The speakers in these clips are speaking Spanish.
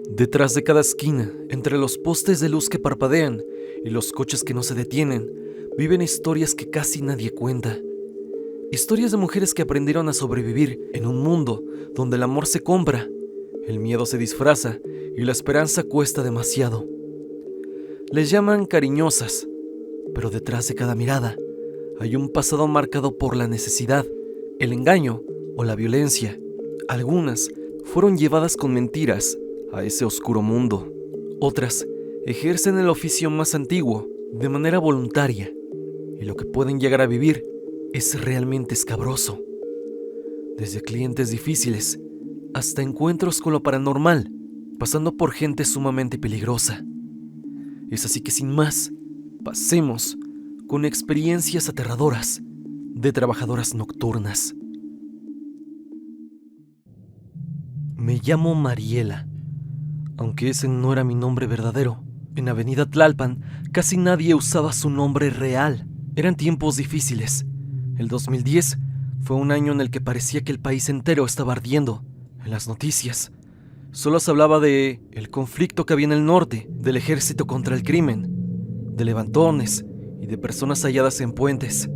Detrás de cada esquina, entre los postes de luz que parpadean y los coches que no se detienen, viven historias que casi nadie cuenta. Historias de mujeres que aprendieron a sobrevivir en un mundo donde el amor se compra, el miedo se disfraza y la esperanza cuesta demasiado. Les llaman cariñosas, pero detrás de cada mirada hay un pasado marcado por la necesidad, el engaño o la violencia. Algunas fueron llevadas con mentiras a ese oscuro mundo. Otras ejercen el oficio más antiguo de manera voluntaria, y lo que pueden llegar a vivir es realmente escabroso. Desde clientes difíciles hasta encuentros con lo paranormal, pasando por gente sumamente peligrosa. Es así que sin más, pasemos con experiencias aterradoras de trabajadoras nocturnas. Me llamo Mariela, aunque ese no era mi nombre verdadero. En Avenida Tlalpan casi nadie usaba su nombre real. Eran tiempos difíciles. El 2010 fue un año en el que parecía que el país entero estaba ardiendo. En las noticias solo se hablaba de el conflicto que había en el norte, del ejército contra el crimen, de levantones y de personas halladas en puentes.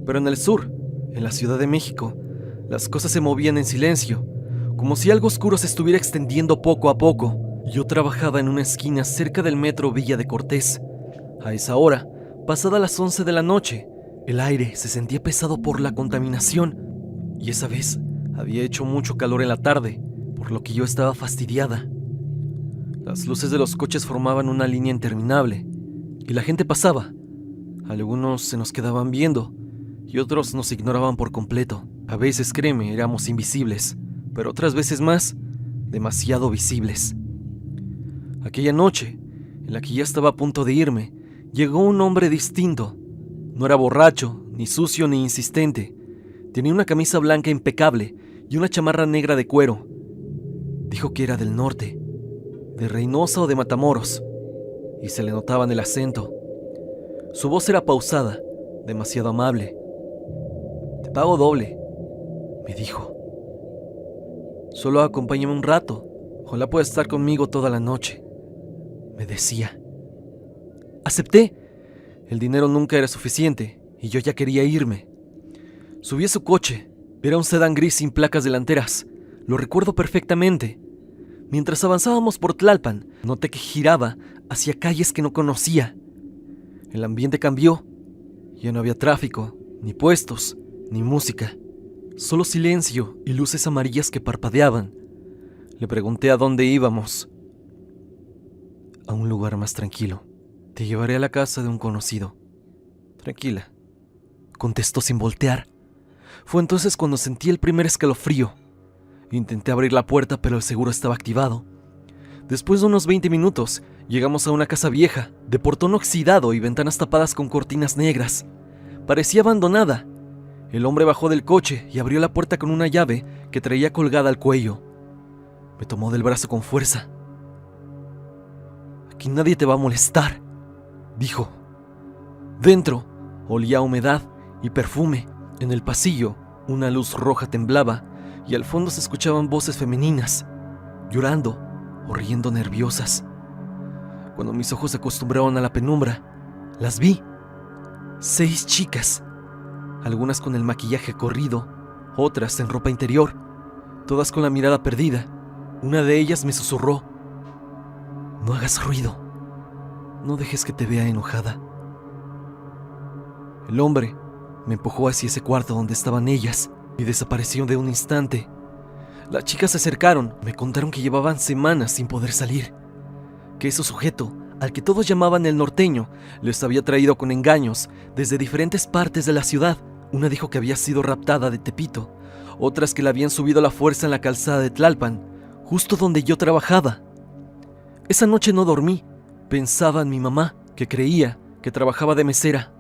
Pero en el sur, en la Ciudad de México, las cosas se movían en silencio, como si algo oscuro se estuviera extendiendo poco a poco. Yo trabajaba en una esquina cerca del metro Villa de Cortés. A esa hora, pasada las 11 de la noche, el aire se sentía pesado por la contaminación, y esa vez había hecho mucho calor en la tarde, por lo que yo estaba fastidiada. Las luces de los coches formaban una línea interminable, y la gente pasaba. Algunos se nos quedaban viendo, y otros nos ignoraban por completo. A veces, créeme, éramos invisibles, pero otras veces más, demasiado visibles. Aquella noche, en la que ya estaba a punto de irme, llegó un hombre distinto. No era borracho, ni sucio, ni insistente. Tenía una camisa blanca impecable y una chamarra negra de cuero. Dijo que era del norte, de Reynosa o de Matamoros, y se le notaba en el acento. Su voz era pausada, demasiado amable. «Te pago doble», me dijo. «Solo acompáñame un rato, ojalá pueda estar conmigo toda la noche», me decía. Acepté. El dinero nunca era suficiente y yo ya quería irme. Subí a su coche. Era un sedán gris sin placas delanteras. Lo recuerdo perfectamente. Mientras avanzábamos por Tlalpan, noté que giraba hacia calles que no conocía. El ambiente cambió. Ya no había tráfico, ni puestos, ni música. Solo silencio y luces amarillas que parpadeaban. Le pregunté a dónde íbamos. «A un lugar más tranquilo. Te llevaré a la casa de un conocido». «Tranquila», contestó sin voltear. Fue entonces cuando sentí el primer escalofrío. Intenté abrir la puerta, pero el seguro estaba activado. Después de unos 20 minutos, llegamos a una casa vieja, de portón oxidado y ventanas tapadas con cortinas negras. Parecía abandonada. El hombre bajó del coche y abrió la puerta con una llave que traía colgada al cuello. Me tomó del brazo con fuerza. «Aquí nadie te va a molestar», dijo. Dentro olía a humedad y perfume. En el pasillo, una luz roja temblaba y al fondo se escuchaban voces femeninas, llorando o riendo nerviosas. Cuando mis ojos se acostumbraron a la penumbra, las vi. 6 chicas, algunas con el maquillaje corrido, otras en ropa interior, todas con la mirada perdida. Una de ellas me susurró: «No hagas ruido, no dejes que te vea enojada». El hombre me empujó hacia ese cuarto donde estaban ellas y desapareció de un instante. Las chicas se acercaron, me contaron que llevaban semanas sin poder salir, que ese sujeto, al que todos llamaban el norteño, les había traído con engaños desde diferentes partes de la ciudad. Una dijo que había sido raptada de Tepito, otras que la habían subido a la fuerza en la calzada de Tlalpan, justo donde yo trabajaba. Esa noche no dormí. Pensaba en mi mamá, que creía que trabajaba de mesera.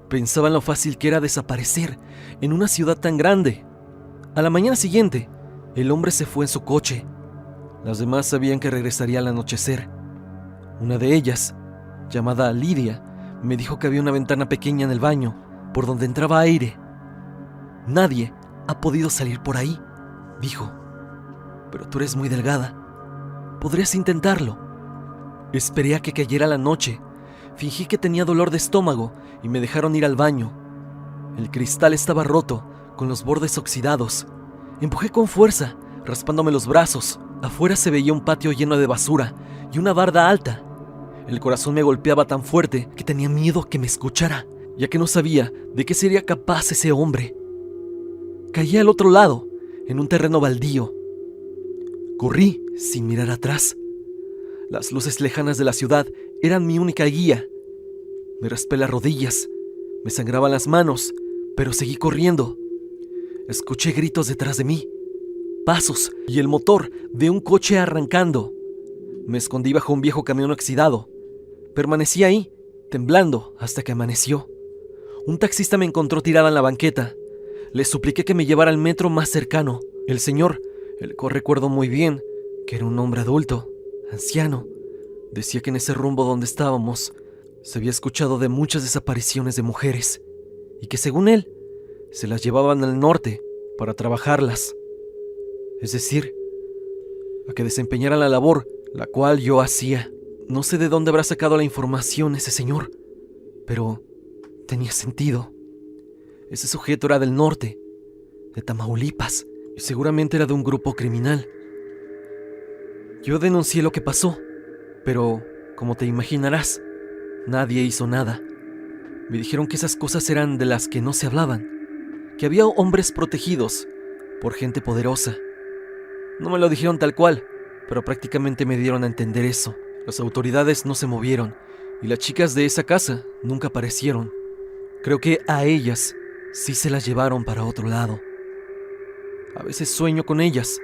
Pensaba en lo fácil que era desaparecer en una ciudad tan grande. A la mañana siguiente, el hombre se fue en su coche. Las demás sabían que regresaría al anochecer. Una de ellas, llamada Lidia, me dijo que había una ventana pequeña en el baño, por donde entraba aire. «Nadie ha podido salir por ahí», dijo. «Pero tú eres muy delgada. Podrías intentarlo. Esperé a que cayera la noche. Fingí que tenía dolor de estómago y me dejaron ir al baño. El cristal estaba roto, con los bordes oxidados. Empujé con fuerza, raspándome los brazos. Afuera se veía un patio lleno de basura y una barda alta. El corazón me golpeaba tan fuerte que tenía miedo que me escuchara, ya que no sabía de qué sería capaz ese hombre. Caí al otro lado, en un terreno baldío. Corrí sin mirar atrás. Las luces lejanas de la ciudad eran mi única guía. Me raspé las rodillas, me sangraban las manos, pero seguí corriendo. Escuché gritos detrás de mí, pasos y el motor de un coche arrancando. Me escondí bajo un viejo camión oxidado. Permanecí ahí, temblando, hasta que amaneció. Un taxista me encontró tirada en la banqueta. Le supliqué que me llevara al metro más cercano. El señor, el cual recuerdo muy bien, que era un hombre adulto, anciano, decía que en ese rumbo donde estábamos se había escuchado de muchas desapariciones de mujeres y que según él, se las llevaban al norte para trabajarlas. Es decir, a que desempeñaran la labor la cual yo hacía. No sé de dónde habrá sacado la información ese señor, pero tenía sentido. Ese sujeto era del norte, de Tamaulipas, y seguramente era de un grupo criminal. Yo denuncié lo que pasó, pero, como te imaginarás, nadie hizo nada. Me dijeron que esas cosas eran de las que no se hablaban, que había hombres protegidos por gente poderosa. No me lo dijeron tal cual, pero prácticamente me dieron a entender eso. Las autoridades no se movieron y las chicas de esa casa nunca aparecieron. Creo que a ellas sí se las llevaron para otro lado. A veces sueño con ellas,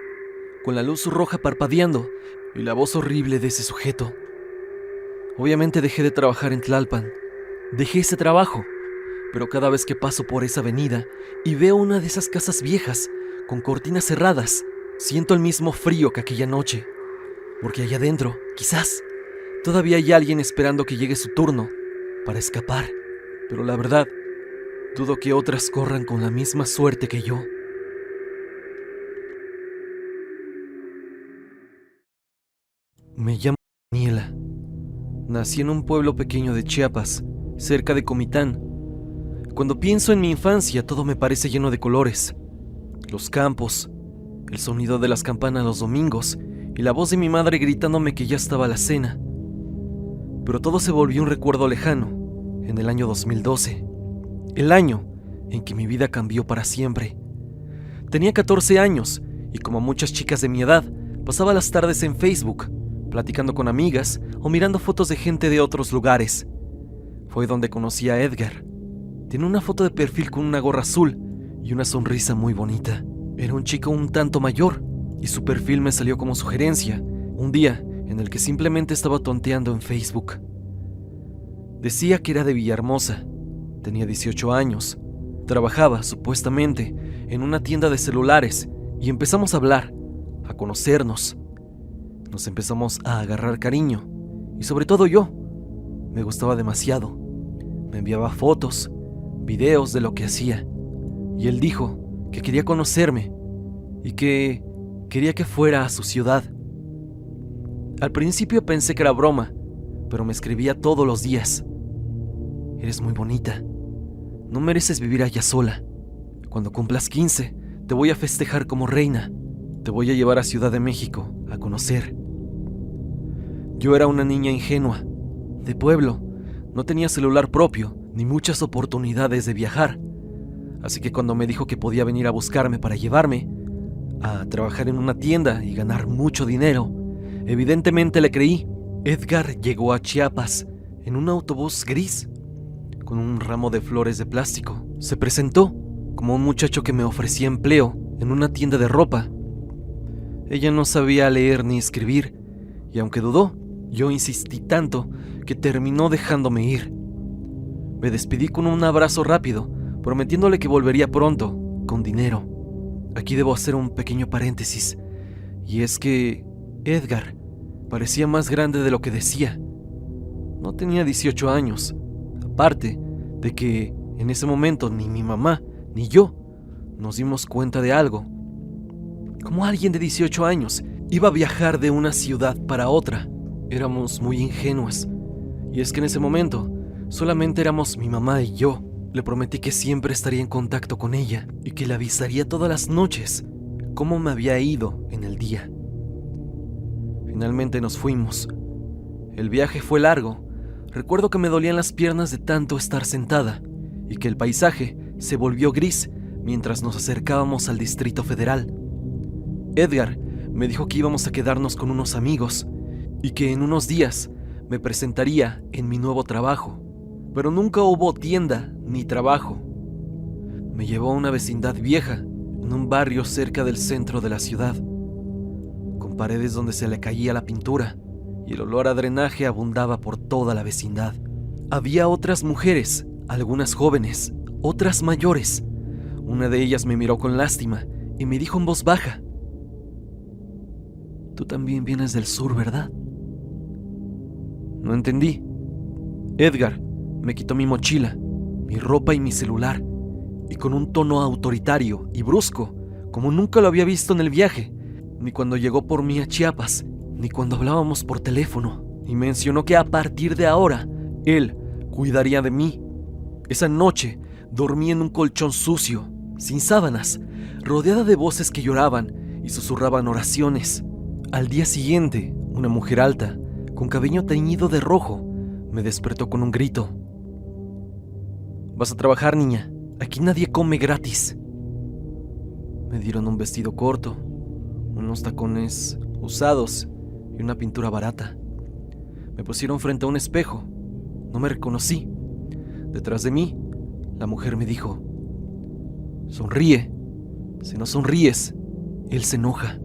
con la luz roja parpadeando y la voz horrible de ese sujeto. Obviamente dejé de trabajar en Tlalpan. Dejé ese trabajo, pero cada vez que paso por esa avenida y veo una de esas casas viejas con cortinas cerradas, siento el mismo frío que aquella noche, porque allá adentro, quizás, todavía hay alguien esperando que llegue su turno para escapar, pero la verdad, dudo que otras corran con la misma suerte que yo. Me llamo Daniela. Nací en un pueblo pequeño de Chiapas, cerca de Comitán. Cuando pienso en mi infancia, todo me parece lleno de colores. Los campos, el sonido de las campanas los domingos y la voz de mi madre gritándome que ya estaba la cena. Pero todo se volvió un recuerdo lejano, en el año 2012, el año en que mi vida cambió para siempre. Tenía 14 años y como muchas chicas de mi edad, pasaba las tardes en Facebook, platicando con amigas o mirando fotos de gente de otros lugares. Fue donde conocí a Edgar. Tiene una foto de perfil con una gorra azul y una sonrisa muy bonita. Era un chico un tanto mayor y su perfil me salió como sugerencia, un día en el que simplemente estaba tonteando en Facebook. Decía que era de Villahermosa, tenía 18 años, trabajaba, supuestamente, en una tienda de celulares y empezamos a hablar, a conocernos. Nos empezamos a agarrar cariño y sobre todo yo, me gustaba demasiado. Me enviaba fotos, videos de lo que hacía y él dijo que quería conocerme y que quería que fuera a su ciudad. Al principio pensé que era broma, pero me escribía todos los días. Eres muy bonita. No mereces vivir allá sola. Cuando cumplas 15, te voy a festejar como reina. Te voy a llevar a Ciudad de México a conocer. Yo era una niña ingenua, de pueblo. No tenía celular propio, ni muchas oportunidades de viajar. Así que cuando me dijo que podía venir a buscarme para llevarme a trabajar en una tienda y ganar mucho dinero, evidentemente le creí. Edgar llegó a Chiapas en un autobús gris, con un ramo de flores de plástico. Se presentó como un muchacho que me ofrecía empleo en una tienda de ropa. Ella no sabía leer ni escribir, y aunque dudó, yo insistí tanto que terminó dejándome ir. Me despedí con un abrazo rápido, prometiéndole que volvería pronto, con dinero. Aquí debo hacer un pequeño paréntesis, y es que Edgar parecía más grande de lo que decía. No tenía 18 años, aparte de que en ese momento ni mi mamá ni yo nos dimos cuenta de algo. ¿Cómo alguien de 18 años Iba a viajar de una ciudad para otra. Éramos muy ingenuos. Y es que en ese momento solamente éramos mi mamá y yo. Le prometí que siempre estaría en contacto con ella y que le avisaría todas las noches cómo me había ido en el día. Finalmente nos fuimos. El viaje fue largo. Recuerdo que me dolían las piernas de tanto estar sentada y que el paisaje se volvió gris mientras nos acercábamos al Distrito Federal. Edgar me dijo que íbamos a quedarnos con unos amigos y que en unos días me presentaría en mi nuevo trabajo, pero nunca hubo tienda ni trabajo. Me llevó a una vecindad vieja, en un barrio cerca del centro de la ciudad, con paredes donde se le caía la pintura y el olor a drenaje abundaba por toda la vecindad. Había otras mujeres, algunas jóvenes, otras mayores. Una de ellas me miró con lástima y me dijo en voz baja: «Tú también vienes del sur, ¿verdad?». No entendí. Edgar me quitó mi mochila, mi ropa y mi celular, y con un tono autoritario y brusco, como nunca lo había visto en el viaje, ni cuando llegó por mí a Chiapas, ni cuando hablábamos por teléfono, y mencionó que a partir de ahora, él cuidaría de mí. Esa noche dormí en un colchón sucio, sin sábanas, rodeada de voces que lloraban y susurraban oraciones. Al día siguiente, una mujer alta, con cabello teñido de rojo, me despertó con un grito: «Vas a trabajar, niña. Aquí nadie come gratis». Me dieron un vestido corto, unos tacones usados y una pintura barata. Me pusieron frente a un espejo. No me reconocí. Detrás de mí, la mujer me dijo: «Sonríe. Si no sonríes, él se enoja».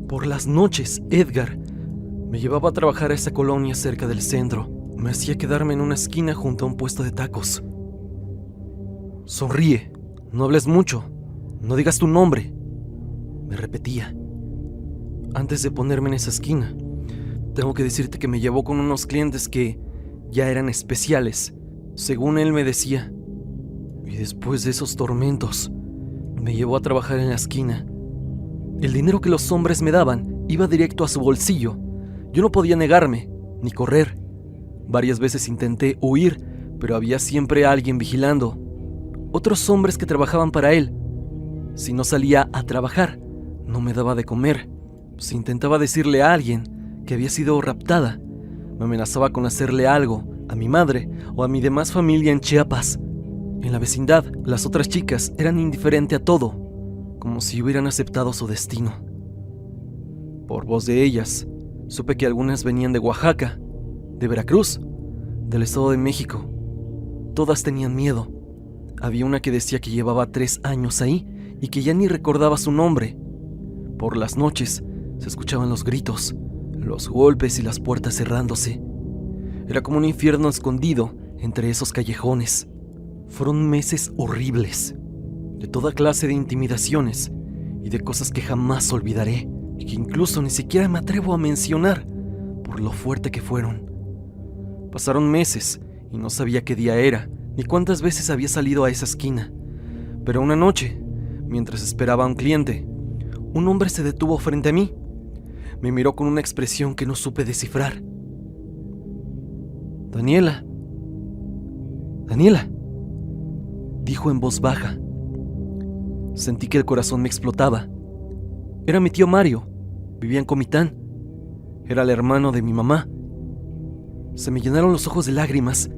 Por las noches, Edgar me llevaba a trabajar a esa colonia cerca del centro. Me hacía quedarme en una esquina junto a un puesto de tacos. «Sonríe, no hables mucho, no digas tu nombre», me repetía. Antes de ponerme en esa esquina, tengo que decirte que me llevó con unos clientes que ya eran especiales, según él me decía. Y después de esos tormentos, me llevó a trabajar en la esquina. El dinero que los hombres me daban iba directo a su bolsillo. Yo no podía negarme, ni correr. Varias veces intenté huir, pero había siempre alguien vigilando. Otros hombres que trabajaban para él. Si no salía a trabajar, no me daba de comer. Si intentaba decirle a alguien que había sido raptada, me amenazaba con hacerle algo a mi madre o a mi demás familia en Chiapas. En la vecindad, las otras chicas eran indiferentes a todo, como si hubieran aceptado su destino. Por voz de ellas, supe que algunas venían de Oaxaca, de Veracruz, del Estado de México. Todas tenían miedo. Había una que decía que llevaba 3 años ahí y que ya ni recordaba su nombre. Por las noches se escuchaban los gritos, los golpes y las puertas cerrándose. Era como un infierno escondido entre esos callejones. Fueron meses horribles, de toda clase de intimidaciones y de cosas que jamás olvidaré y que incluso ni siquiera me atrevo a mencionar por lo fuerte que fueron. Pasaron meses y no sabía qué día era ni cuántas veces había salido a esa esquina, pero una noche, mientras esperaba a un cliente, un hombre se detuvo frente a mí. Me miró con una expresión que no supe descifrar. «Daniela, Daniela», dijo en voz baja. Sentí que el corazón me explotaba. Era mi tío Mario, vivía en Comitán. Era el hermano de mi mamá. Se me llenaron los ojos de lágrimas,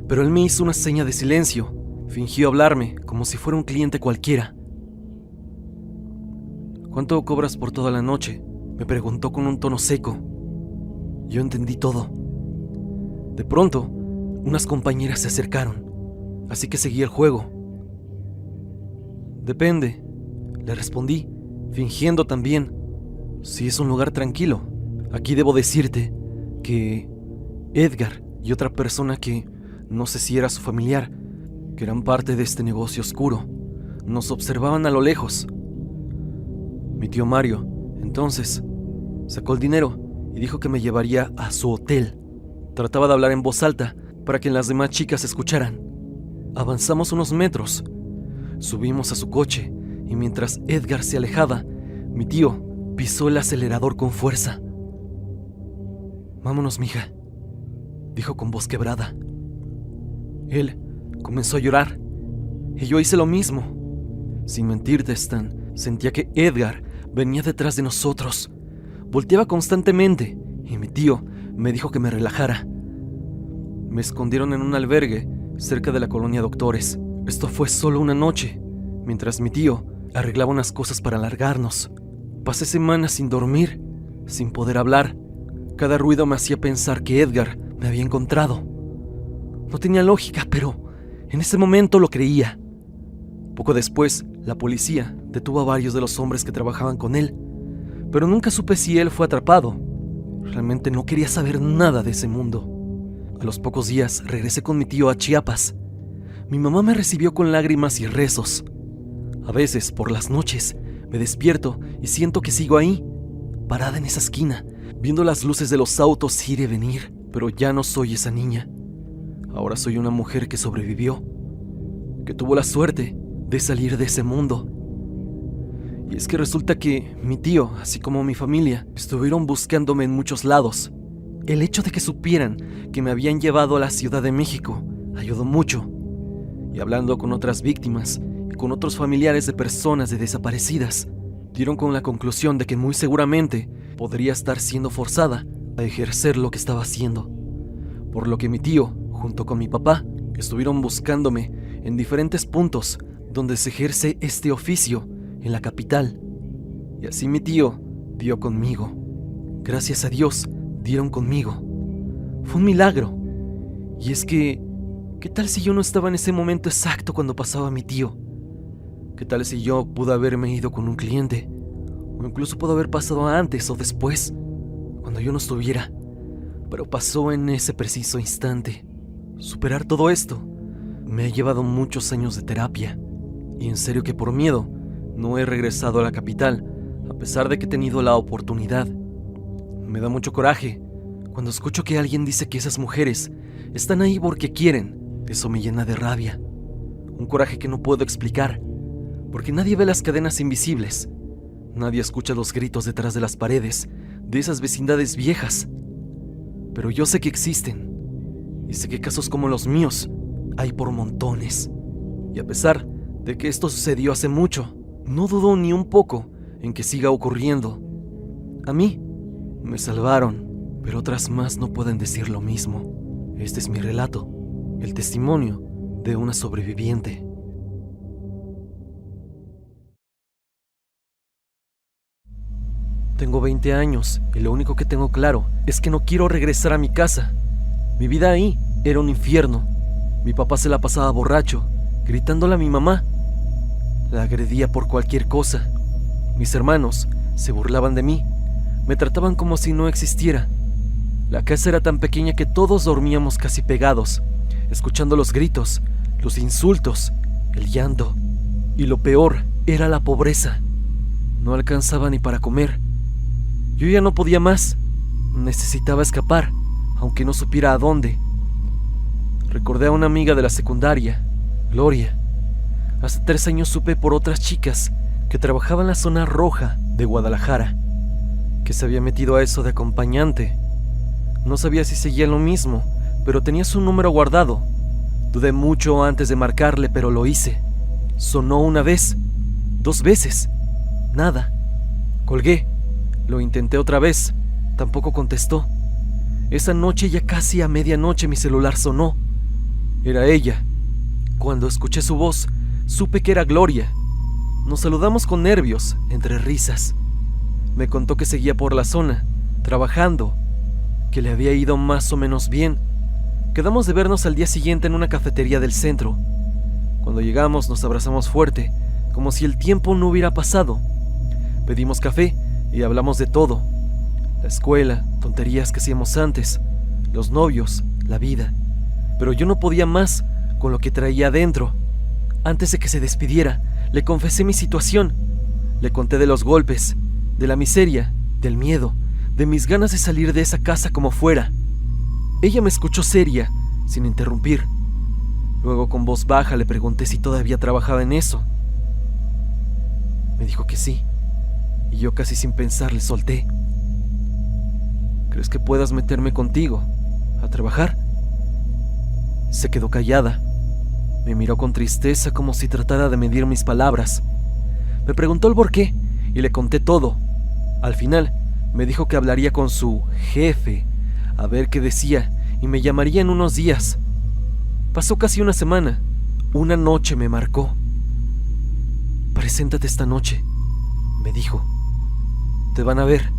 pero él me hizo una seña de silencio. Fingió hablarme como si fuera un cliente cualquiera. «¿Cuánto cobras por toda la noche?», me preguntó con un tono seco. Yo entendí todo. De pronto, unas compañeras se acercaron, así que seguí el juego. «Depende», le respondí, fingiendo también. «Si es un lugar tranquilo. Aquí debo decirte que Edgar y otra persona que no sé si era su familiar, que eran parte de este negocio oscuro, nos observaban a lo lejos. Mi tío Mario, entonces, sacó el dinero y dijo que me llevaría a su hotel. Trataba de hablar en voz alta para que las demás chicas escucharan. Avanzamos unos metros. Subimos a su coche y mientras Edgar se alejaba, mi tío pisó el acelerador con fuerza. «Vámonos, mija», dijo con voz quebrada. Él comenzó a llorar y yo hice lo mismo. Sin mentirte, Stan, sentía que Edgar venía detrás de nosotros. Volteaba constantemente y mi tío me dijo que me relajara. Me escondieron en un albergue cerca de la colonia Doctores. Esto fue solo una noche, mientras mi tío arreglaba unas cosas para largarnos. Pasé semanas sin dormir, sin poder hablar. Cada ruido me hacía pensar que Edgar me había encontrado. No tenía lógica, pero en ese momento lo creía. Poco después, la policía detuvo a varios de los hombres que trabajaban con él, pero nunca supe si él fue atrapado. Realmente no quería saber nada de ese mundo. A los pocos días regresé con mi tío a Chiapas. Mi mamá me recibió con lágrimas y rezos. A veces, por las noches, me despierto y siento que sigo ahí, parada en esa esquina, viendo las luces de los autos ir y venir, pero ya no soy esa niña. Ahora soy una mujer que sobrevivió, que tuvo la suerte de salir de ese mundo. Y es que resulta que mi tío, así como mi familia, estuvieron buscándome en muchos lados. El hecho de que supieran que me habían llevado a la Ciudad de México ayudó mucho. Y hablando con otras víctimas y con otros familiares de personas desaparecidas, dieron con la conclusión de que muy seguramente podría estar siendo forzada a ejercer lo que estaba haciendo. Por lo que mi tío, junto con mi papá, estuvieron buscándome en diferentes puntos donde se ejerce este oficio en la capital. Y así mi tío dio conmigo. Gracias a Dios, dieron conmigo. Fue un milagro. Y es que, ¿qué tal si yo no estaba en ese momento exacto cuando pasaba mi tío? ¿Qué tal si yo pude haberme ido con un cliente? O incluso pudo haber pasado antes o después, cuando yo no estuviera. Pero pasó en ese preciso instante. Superar todo esto me ha llevado muchos años de terapia. Y en serio que por miedo no he regresado a la capital, a pesar de que he tenido la oportunidad. Me da mucho coraje cuando escucho que alguien dice que esas mujeres están ahí porque quieren. Eso me llena de rabia. Un coraje que no puedo explicar, porque nadie ve las cadenas invisibles. Nadie escucha los gritos detrás de las paredes de esas vecindades viejas. Pero yo sé que existen, y sé que casos como los míos hay por montones. Y a pesar de que esto sucedió hace mucho, no dudo ni un poco en que siga ocurriendo. A mí me salvaron, pero otras más no pueden decir lo mismo. Este es mi relato, el testimonio de una sobreviviente. Tengo 20 años y lo único que tengo claro es que no quiero regresar a mi casa. Mi vida ahí era un infierno. Mi papá se la pasaba borracho, gritándole a mi mamá. La agredía por cualquier cosa. Mis hermanos se burlaban de mí. Me trataban como si no existiera. La casa era tan pequeña que todos dormíamos casi pegados, escuchando los gritos, los insultos, el llanto. Y lo peor era la pobreza. No alcanzaba ni para comer. Yo ya no podía más. Necesitaba escapar, aunque no supiera a dónde. Recordé a una amiga de la secundaria, Gloria. Hace 3 años supe por otras chicas que trabajaba en la zona roja de Guadalajara, que se había metido a eso de acompañante. No sabía si seguía lo mismo, pero tenía su número guardado. Dudé mucho antes de marcarle, pero lo hice. Sonó una vez, 2 veces, nada. Colgué, lo intenté otra vez, tampoco contestó. Esa noche, ya casi a medianoche, mi celular sonó. Era ella. Cuando escuché su voz, supe que era Gloria. Nos saludamos con nervios, entre risas. Me contó que seguía por la zona, trabajando, que le había ido más o menos bien. Quedamos de vernos al día siguiente en una cafetería del centro. Cuando llegamos nos abrazamos fuerte, como si el tiempo no hubiera pasado. Pedimos café y hablamos de todo. La escuela, tonterías que hacíamos antes, los novios, la vida. Pero yo no podía más con lo que traía adentro. Antes de que se despidiera, le confesé mi situación. Le conté de los golpes, de la miseria, del miedo, de mis ganas de salir de esa casa como fuera. Ella me escuchó seria, sin interrumpir. Luego con voz baja le pregunté si todavía trabajaba en eso. Me dijo que sí. y yo casi sin pensar le solté. ¿Crees que puedas meterme contigo a trabajar? Se quedó callada. Me miró con tristeza como si tratara de medir mis palabras. Me preguntó el por qué y le conté todo. Al final me dijo que hablaría con su jefe a ver qué decía y me llamaría en unos días. Pasó casi una semana. Una noche me marcó. «Preséntate esta noche», me dijo. «Te van a ver».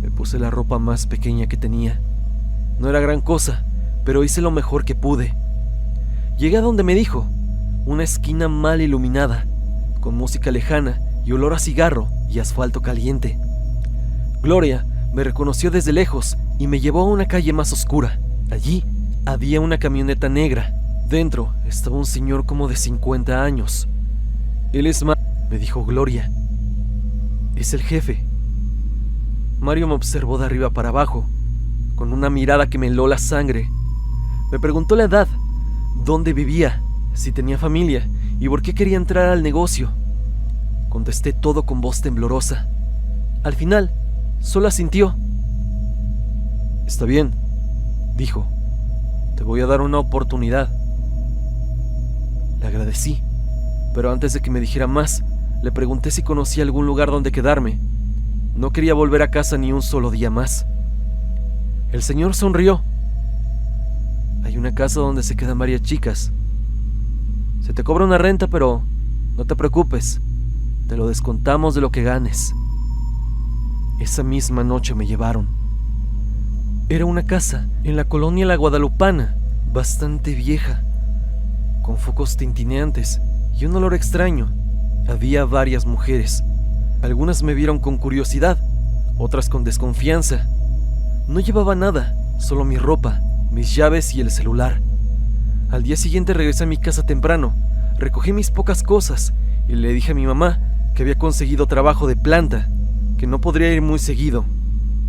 Me puse la ropa más pequeña que tenía. No era gran cosa, pero hice lo mejor que pude. Llegué a donde me dijo, una esquina mal iluminada, con música lejana y olor a cigarro y asfalto caliente. Gloria me reconoció desde lejos y me llevó a una calle más oscura. Allí había una camioneta negra. Dentro estaba un señor como de 50 años. «Él es me dijo Gloria. «Es el jefe». Mario me observó de arriba para abajo, con una mirada que me heló la sangre. Me preguntó la edad, dónde vivía, si tenía familia y por qué quería entrar al negocio. Contesté todo con voz temblorosa. Al final, solo asintió. «Está bien», dijo. «Te voy a dar una oportunidad». Le agradecí, pero antes de que me dijera más, le pregunté si conocía algún lugar donde quedarme. No quería volver a casa ni un solo día más. El señor sonrió. «Hay una casa donde se quedan varias chicas. Se te cobra una renta, pero no te preocupes, te lo descontamos de lo que ganes». Esa misma noche me llevaron. Era una casa en la colonia La Guadalupana, bastante vieja, con focos tintineantes y un olor extraño. Había varias mujeres. Algunas me vieron con curiosidad, otras con desconfianza. No llevaba nada, solo mi ropa, mis llaves y el celular. Al día siguiente regresé a mi casa temprano, recogí mis pocas cosas y le dije a mi mamá que había conseguido trabajo de planta, que no podría ir muy seguido,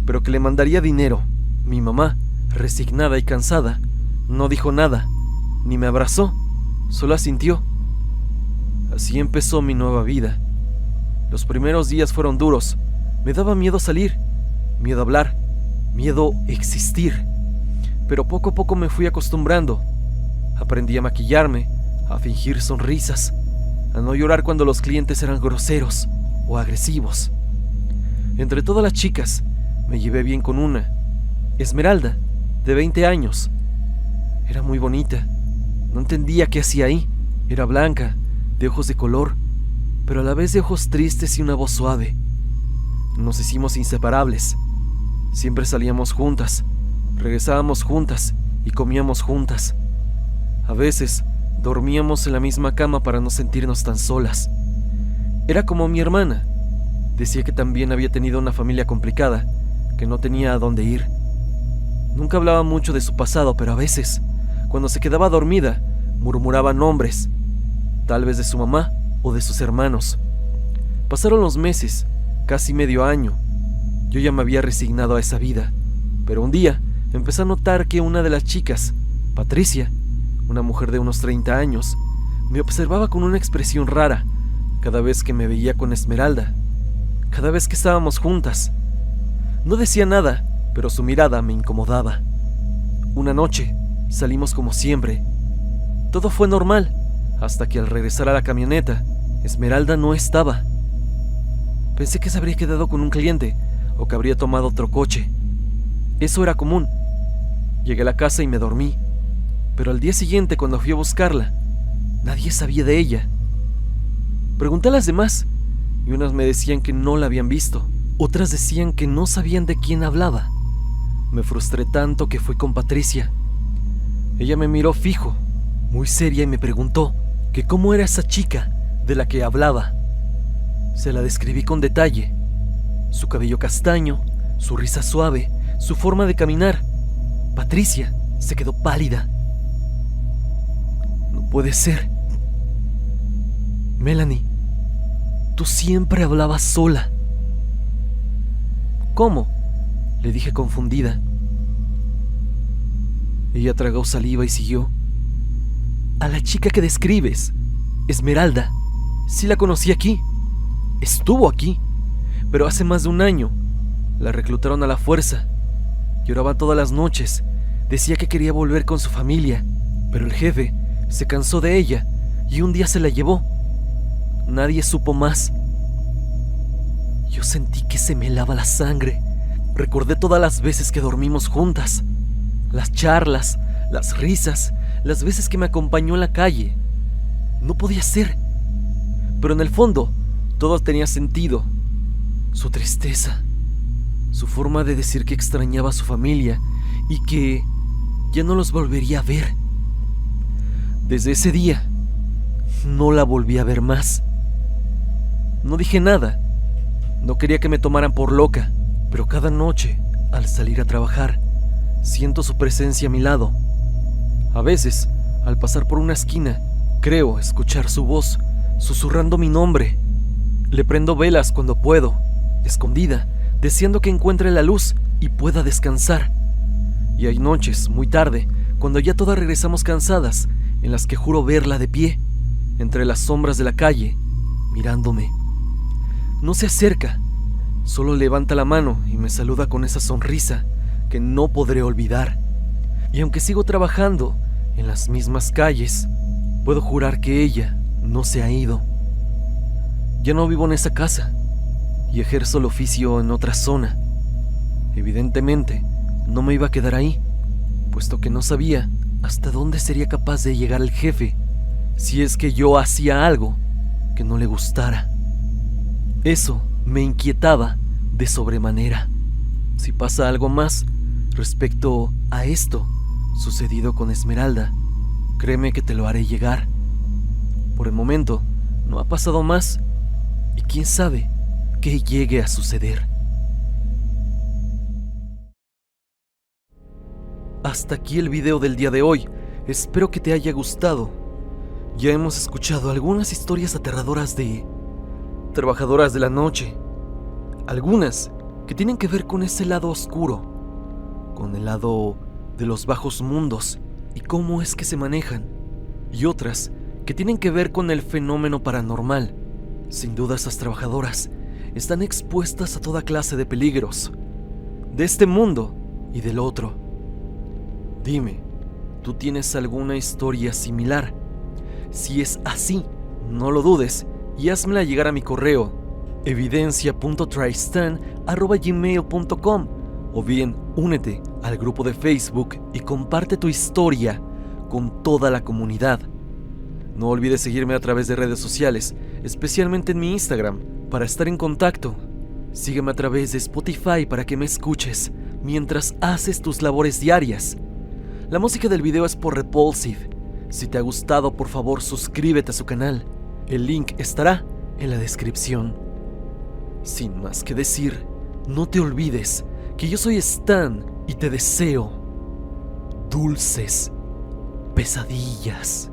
pero que le mandaría dinero. Mi mamá, resignada y cansada, no dijo nada, ni me abrazó, solo asintió. Así empezó mi nueva vida. Los primeros días fueron duros. Me daba miedo salir, miedo hablar, miedo existir. Pero poco a poco me fui acostumbrando. Aprendí a maquillarme, a fingir sonrisas, a no llorar cuando los clientes eran groseros o agresivos. Entre todas las chicas, me llevé bien con una, Esmeralda, de 20 años. Era muy bonita. No entendía qué hacía ahí. Era blanca, de ojos de color, pero a la vez de ojos tristes y una voz suave. Nos hicimos inseparables. Siempre salíamos juntas, regresábamos juntas y comíamos juntas. A veces dormíamos en la misma cama para no sentirnos tan solas. Era como mi hermana. Decía que también había tenido una familia complicada, que no tenía a dónde ir. Nunca hablaba mucho de su pasado, pero a veces, cuando se quedaba dormida, murmuraba nombres, tal vez de su mamá o de sus hermanos. Pasaron los meses, casi medio año. Yo ya me había resignado a esa vida, pero un día empecé a notar que una de las chicas, Patricia, una mujer de unos 30 años, me observaba con una expresión rara cada vez que me veía con Esmeralda, cada vez que estábamos juntas. No decía nada, pero su mirada me incomodaba. Una noche salimos como siempre. Todo fue normal, hasta que al regresar a la camioneta, Esmeralda no estaba. Pensé que se habría quedado con un cliente o que habría tomado otro coche. Eso era común. Llegué a la casa y me dormí, pero al día siguiente, cuando fui a buscarla, nadie sabía de ella. Pregunté a las demás y unas me decían que no la habían visto, otras decían que no sabían de quién hablaba. Me frustré tanto que fui con Patricia. Ella me miró fijo, muy seria, y me preguntó que cómo era esa chica de la que hablaba. Se la describí con detalle: su cabello castaño, su risa suave, su forma de caminar. Patricia se quedó pálida. No puede ser. Melanie, tú siempre hablabas sola. ¿Cómo?, le dije confundida. Ella tragó saliva y siguió. A la chica que describes, Esmeralda, sí la conocí aquí. estuvo aquí, pero hace más de un año. La reclutaron a la fuerza. Lloraba todas las noches. Decía que quería volver con su familia, pero el jefe se cansó de ella y un día se la llevó. Nadie supo más. Yo sentí que se me helaba la sangre. Recordé todas las veces que dormimos juntas, las charlas, las risas, las veces que me acompañó en la calle. No podía ser, pero en el fondo todo tenía sentido. Su tristeza, su forma de decir que extrañaba a su familia y que ya no los volvería a ver. Desde ese día, no la volví a ver más. No dije nada. No quería que me tomaran por loca, pero cada noche, al salir a trabajar, siento su presencia a mi lado. A veces, al pasar por una esquina, creo escuchar su voz, susurrando mi nombre. Le prendo velas cuando puedo, escondida, deseando que encuentre la luz y pueda descansar. Y hay noches, muy tarde, cuando ya todas regresamos cansadas, en las que juro verla de pie, entre las sombras de la calle, mirándome. No se acerca, solo levanta la mano y me saluda con esa sonrisa que no podré olvidar. Y aunque sigo trabajando en las mismas calles, puedo jurar que ella no se ha ido. Ya no vivo en esa casa y ejerzo el oficio en otra zona. Evidentemente, no me iba a quedar ahí, puesto que no sabía hasta dónde sería capaz de llegar el jefe si es que yo hacía algo que no le gustara. Eso me inquietaba de sobremanera. Si pasa algo más respecto a esto sucedido con Esmeralda, créeme que te lo haré llegar. Por el momento, no ha pasado más y quién sabe qué llegue a suceder. Hasta aquí el video del día de hoy. Espero que te haya gustado. Ya hemos escuchado algunas historias aterradoras de trabajadoras de la noche. Algunas que tienen que ver con ese lado oscuro, con el lado de los bajos mundos y cómo es que se manejan. Y otras que tienen que ver con el fenómeno paranormal. Sin duda estas trabajadoras están expuestas a toda clase de peligros, de este mundo y del otro. Dime, ¿tú tienes alguna historia similar? Si es así, no lo dudes y házmela llegar a mi correo evidencia.tristan@gmail.com o bien únete al grupo de Facebook y comparte tu historia con toda la comunidad. No olvides seguirme a través de redes sociales, especialmente en mi Instagram, para estar en contacto. Sígueme a través de Spotify para que me escuches mientras haces tus labores diarias. La música del video es por Repulsive. Si te ha gustado, por favor suscríbete a su canal. El link estará en la descripción. Sin más que decir, no te olvides que yo soy Stan y te deseo dulces pesadillas.